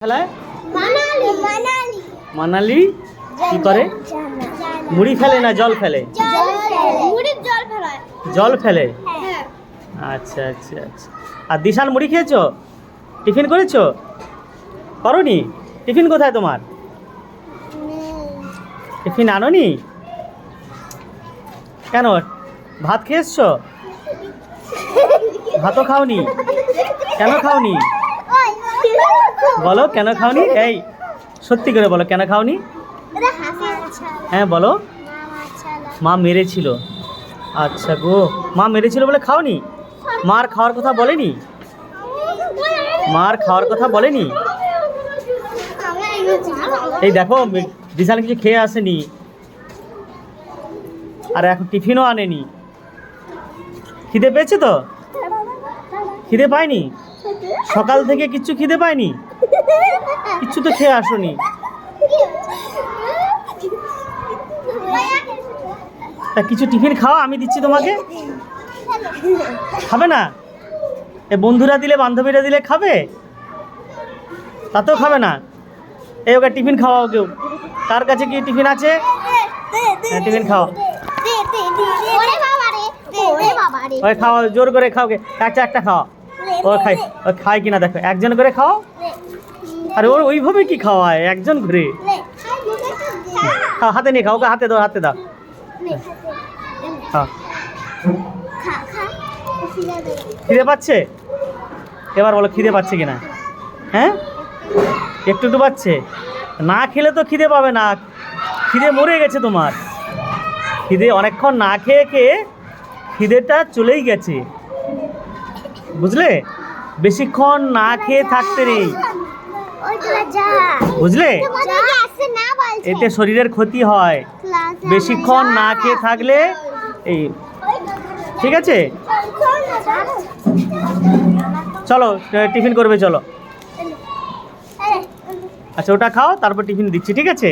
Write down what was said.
ফেলায় মানালি কি করে? মুড়ি ফেলে না জল ফেলে? জল ফেলে। আচ্ছা আচ্ছা আচ্ছা। আর দিশান মুড়ি খেয়েছো? টিফিন করেছো? করোনি? টিফিন কোথায় তোমার? টিফিন আনোনি কেন? ভাত খেয়ে এসছো? ভাতও খাওনি? কেন খাওনি? বলো কেন খাওনি? এই সত্যি করে বলো কেন খাওনি? হ্যাঁ বলো। মা মেরেছিল। আচ্ছা গো, মা মেরেছিল বলে খাওনি? মার খাওয়ার কথা বলেনি? মার খাওয়ার কথা বলেনি? এই দেখো বিশাল কিছু খেয়ে আসেনি, আর এখন টিফিনও আনেনি। খিদে পেয়েছে তো? খিদে পায়নি? সকাল থেকে কিচ্ছু খিদে পায়নি? কিচ্ছু তো খেয়ে আসোনি। তা কিছু টিফিন খাও, আমি দিচ্ছি তোমাকে। খাবে না? এ বন্ধুরা দিলে বান্ধবীরা দিলে খাবে? তাতেও খাবে না? এই ওকে টিফিন খাওয়াও কেউ। কার কাছে কি টিফিন আছে? টিফিন খাও। ওই খাও, জোর করে খাও, একটা খাও। ও খায় কিনা দেখো, একজন করে খাও। আরে ওর ওইভাবে কি খাওয়ায়, একজন করে খাও। হাতে নিয়ে খাও, ওকে হাতে দাও, হাতে দাও। খাও। খিদে পাচ্ছে? এবার বলো খিদে পাচ্ছে কিনা? হ্যাঁ একটু একটু পাচ্ছে। না খেলে তো খিদে পাবে না, খিদে মরে গেছে তোমার। খিদে অনেকক্ষণ না খেয়ে খেয়ে খিদেটা চলেই গেছে, বুঝলে? বেশিক্ষণ না খেয়ে থাকতে নেই, বুঝলে? এতে শরীরের ক্ষতি হয় বেশিক্ষণ না খেয়ে থাকলে। এই ঠিক আছে, চলো টিফিন করবে, চলো। আচ্ছা ওটা খাও, তারপর টিফিন দিচ্ছি, ঠিক আছে?